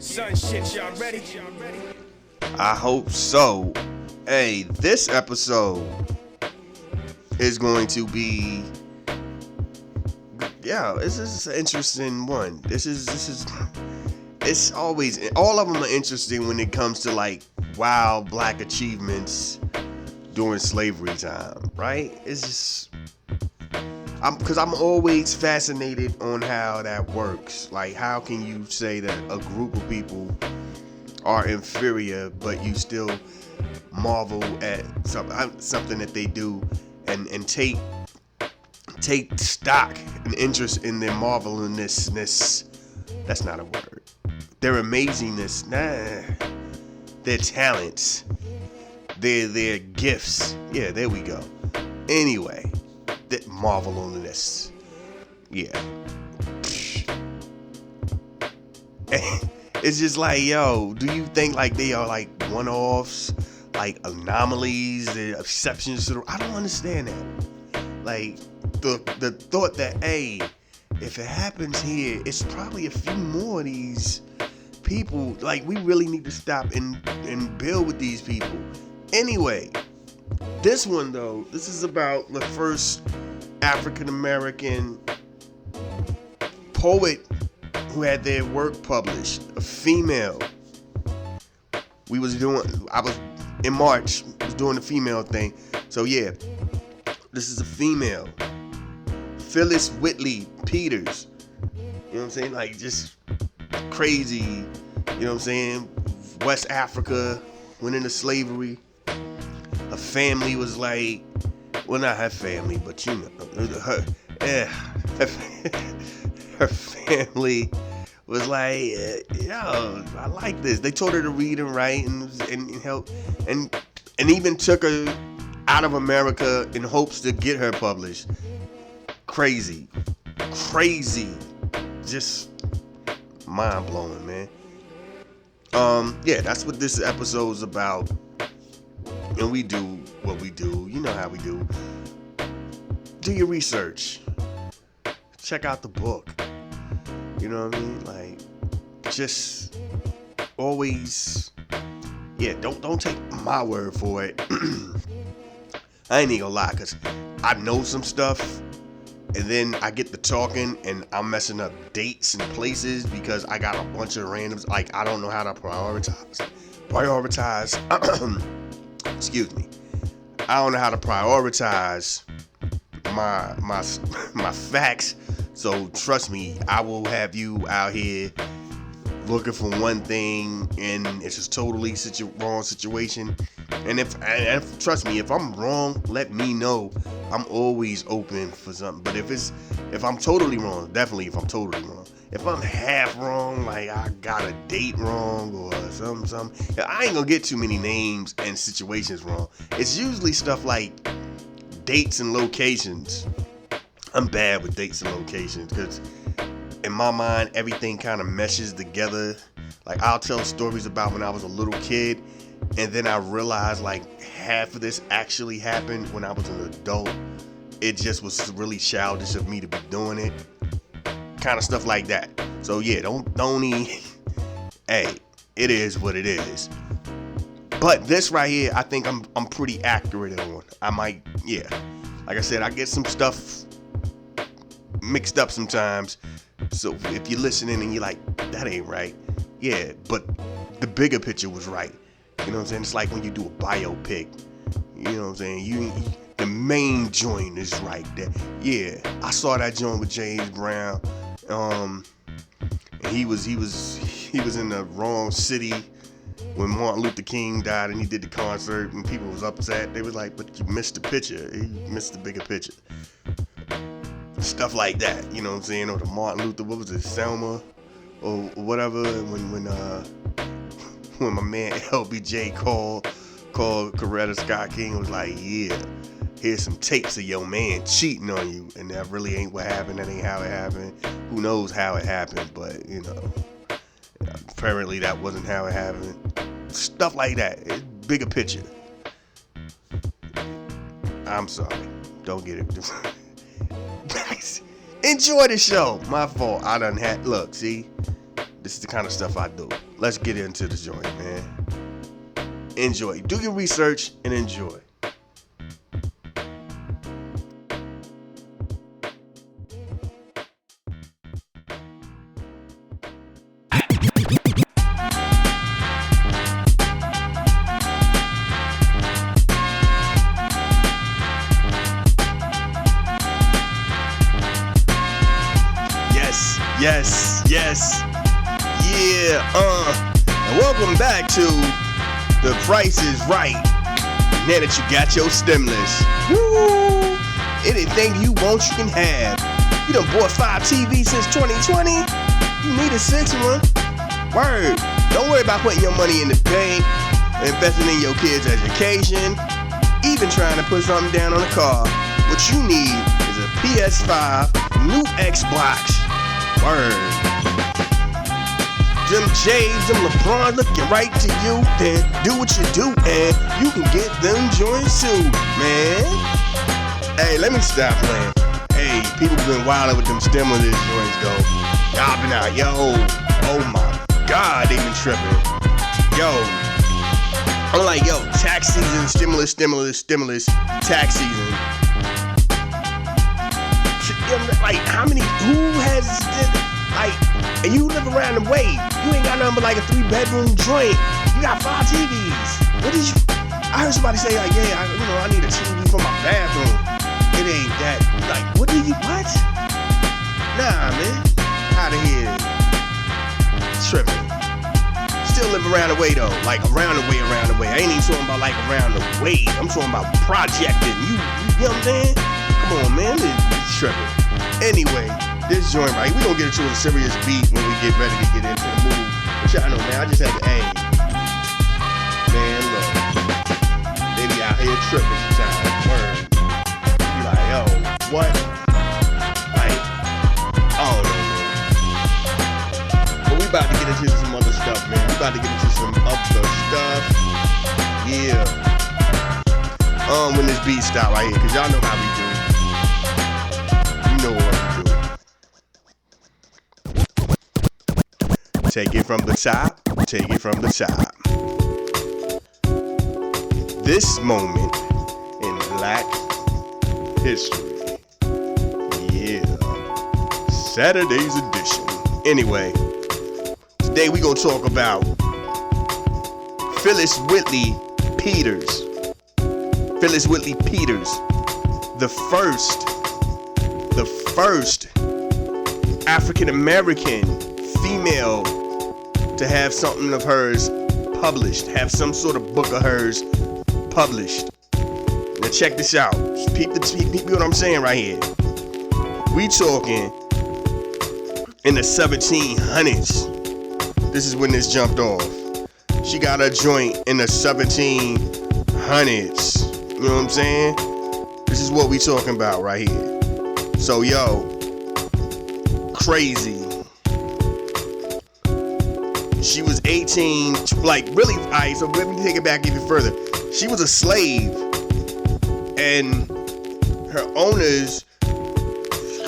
Son shit, y'all ready? I hope so. Hey, this episode is going to be, this is an interesting one. It's always, all of them are interesting when it comes to like wild black achievements during slavery time, right? It's just, because I'm always fascinated on how that works. Like, how can you say that a group of people are inferior, but you still marvel at something that they do, and take stock and interest in their marvelousness. That's not a word. Their amazingness, their talents, their gifts. Yeah, there we go. Anyway, that marvelousness. Yeah. It's just like, yo, do you think like they are like one-offs, like anomalies, they're exceptions to the... I don't understand that. Like, the thought that, hey, if it happens here, it's probably a few more of these people. Like, we really need to stop and build with these people. Anyway, this one though, this is about the first African-American poet who had their work published, a female. I was in March, was doing the female thing. So yeah, this is a female. Phillis Wheatley Peters. You know what I'm saying? Like, just crazy, you know what I'm saying? West Africa, went into slavery. Her family was like, well, not her family, but you know, her family was like, yo, I like this. They told her to read and write and help, and even took her out of America in hopes to get her published. Crazy, just mind blowing, man. Yeah, that's what this episode's about. And we do what we do. You know how we do. Do your research. Check out the book. You know what I mean? Like, just always, don't take my word for it. I ain't even gonna lie, because I know some stuff, and then I get to talking, and I'm messing up dates and places because I got a bunch of randoms. Like, I don't know how to prioritize. Excuse me. I don't know how to prioritize my facts. So trust me, I will have you out here looking for one thing and it's just totally wrong situation. And if trust me, if I'm wrong, let me know. I'm always open for something. But if I'm totally wrong, definitely if I'm totally wrong. If I'm half wrong, like I got a date wrong or something, I ain't gonna get too many names and situations wrong. It's usually stuff like dates and locations. I'm bad with dates and locations because in my mind, everything kind of meshes together. Like, I'll tell stories about when I was a little kid, and then I realized like half of this actually happened when I was an adult. It just was really childish of me to be doing it. Kind of stuff like that. So yeah, don't hey, it is what it is. But this right here, I think I'm pretty accurate on. I might, like I said, I get some stuff mixed up sometimes. So if you're listening and you're like, that ain't right, yeah, but the bigger picture was right. You know what I'm saying? It's like when you do a biopic. You know what I'm saying? The main joint is right there. Yeah, I saw that joint with James Brown. And he was in the wrong city when Martin Luther King died, and he did the concert, and people was upset. They was like, but you missed the picture. You missed the bigger picture. Stuff like that, you know what I'm saying? Or the Martin Luther, what was it, Selma or whatever, when my man LBJ called Coretta Scott King, was like, yeah, here's some tapes of your man cheating on you, and that really ain't what happened. That ain't how it happened. Who knows how it happened, but you know, apparently that wasn't how it happened. Stuff like that. It's bigger picture. I'm sorry, don't get it. Enjoy the show. My fault. I done had, look, see, This is the kind of stuff I do. Let's get into the joint, man. Enjoy. Do your research and enjoy. Yes. Yeah, and welcome back to The Price is Right. Now that you got your stimulus. Woo! Anything you want, you can have. You done bought 5 TVs since 2020. You need a 6th one. Word. Don't worry about putting your money in the bank, investing in your kids' education, even trying to put something down on a car. What you need is a PS5, new Xbox. Word. Them Jays, them LeBron looking right to you. Then do what you do and you can get them joints too, man. Hey, let me stop playing. Hey, people been wilding with them stimulus joints though. Y'all been out, yo. Oh my God, they been tripping. Yo, I'm like, yo, tax season, stimulus, tax season. Like, how many, who has, like, and you live around the way, you ain't got nothing but like a 3-bedroom joint. You got 5 TVs. What did you, I heard somebody say like, yeah, I need a TV for my bathroom. It ain't that, like, what? Nah, man, out of here. Tripping. Still live around the way though, like around the way. I ain't even talking about like around the way. I'm talking about projecting. You know what I'm saying? Come on, man, it's tripping. Anyway, this joint right, we gonna get into a serious beat when we get ready to get into the movie. But y'all know, man, I just had to, hey, man, look, they be out here tripping sometimes. Word. You be like, yo, what? Like, I don't know, man. But we about to get into some other stuff, man. We about to get into some other stuff. Yeah. When this beat stop right here, cause y'all know how we do. Know what to do. Take it from the top. This moment in Black history. Yeah. Saturday's edition. Anyway, today we gonna talk about Phillis Wheatley Peters. The first African-American female to have something of hers published, have some sort of book of hers published. Now check this out. Peep what I'm saying right here. We talking in the 1700s. This is when this jumped off. She got a joint in the 1700s. You know what I'm saying? This is what we talking about right here. So, yo, crazy. She was 18, like, really, alright, so let me take it back even further. She was a slave, and her owners,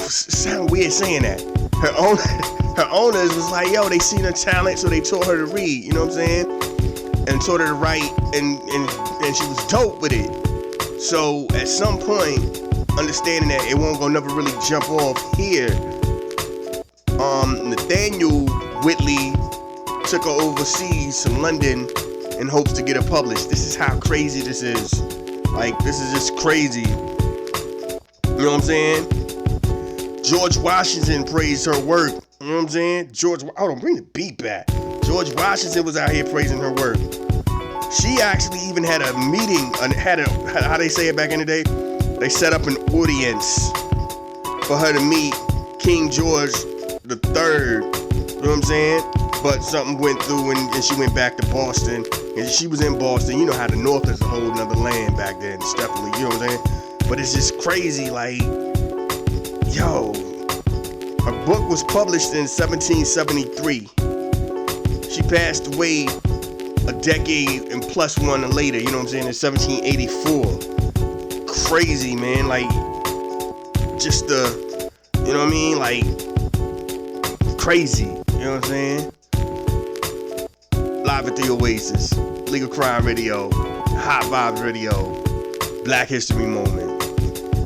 sound weird saying that. Her owners was like, yo, they seen her talent, so they taught her to read, you know what I'm saying? And taught her to write, and she was dope with it. So, at some point, understanding that it won't go never really jump off here, Nathaniel Wheatley took her overseas to London in hopes to get her published. This is how crazy this is. Like, this is just crazy. You know what I'm saying? George Washington praised her work. You know what I'm saying? Hold on, bring the beat back. George Washington was out here praising her work. She actually even had a meeting, how they say it back in the day? They set up an audience for her to meet King George the III. You know what I'm saying? But something went through and she went back to Boston. And she was in Boston. You know how the North is a whole nother land back then, definitely. You know what I'm saying? But it's just crazy, like, yo. Her book was published in 1773. She passed away a decade and plus one later, you know what I'm saying, in 1784. Crazy, man, like, just you know what I mean, like, crazy, you know what I'm saying? live at the Oasis, Legal Crime Radio, Hot Vibes Radio, Black History Moment.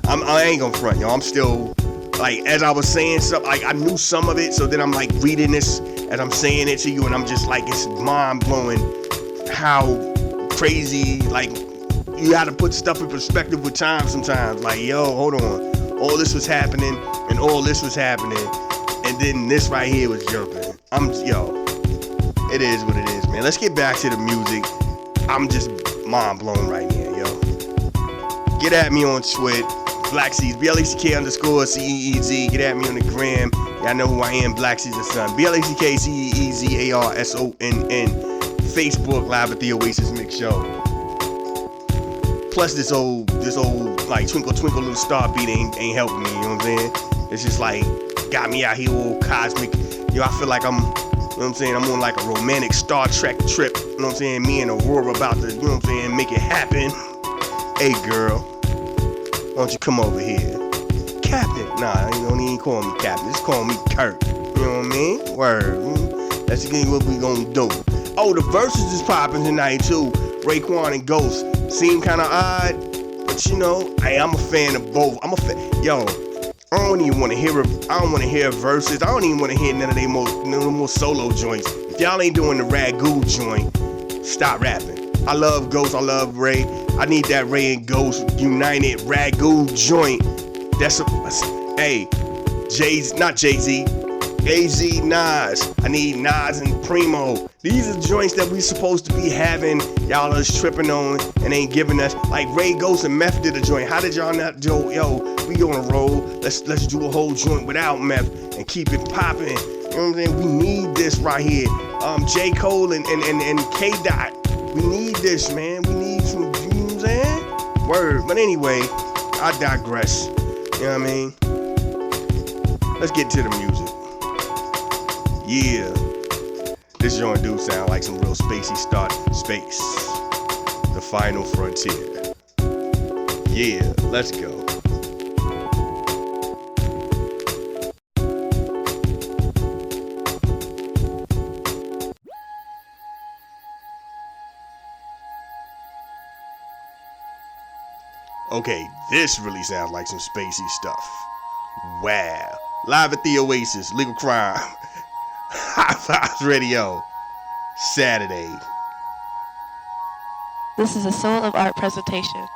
I ain't gonna front, y'all. I'm still, like, as I was saying something, like, I knew some of it, so then I'm, like, reading this as I'm saying it to you, and I'm just, like, it's mind-blowing how crazy, like, you gotta put stuff in perspective with time sometimes. Like, yo, hold on. All this was happening, and all this was happening, and then this right here was jumping. It is what it is, man. Let's get back to the music. I'm just mind-blown right now, yo. Get at me on Twitter. Black Seeds, BLACK_CEEZ. Get at me on the gram. Y'all know who I am, Black Seeds the Sun. BLACKCEEZARSONN. Facebook, Live at the Oasis Mix Show. Plus this old like Twinkle Twinkle Little Star beat ain't helping me, you know what I'm saying? It's just like got me out here all cosmic. Yo, I feel like I'm, you know what I'm saying, I'm on like a romantic Star Trek trip, you know what I'm saying? Me and Aurora about to, you know what I'm saying, make it happen. Hey girl, why don't you come over here? Captain. Nah, you don't even call me Captain. Just call me Kurt. You know what I mean? Word. That's again what we gonna do. Oh, the verses is popping tonight too. Raekwon and Ghost. Seem kind of odd, but you know, hey, I'm a fan of both. Yo, I don't even want to hear verses. I don't even want to hear none of them more solo joints. If y'all ain't doing the Ragu joint, stop rapping. I love Ghost. I love Ray. I need that Ray and Ghost united Ragu joint. Hey, not Jay-Z, AZ, Nas. I need Nas and Primo. These are joints that we supposed to be having. Y'all is tripping on and ain't giving us. Like Ray Ghost and Meth did a joint. How did y'all not do? Yo, we on a roll. Let's do a whole joint without Meth and keep it popping. You know what I'm saying? We need this right here. J. Cole and K. Dot. We need this, man. We need some. You know what I'm saying? Word. But anyway, I digress. You know what I mean? Let's get to the music. Yeah. This joint do sound like some real spacey start. Space. The final frontier. Yeah, let's go. Okay, this really sounds like some spacey stuff. Wow. Live at the Oasis, Legal Crime. Hot Vibes Radio. Saturday. This is a Soul of Art presentation.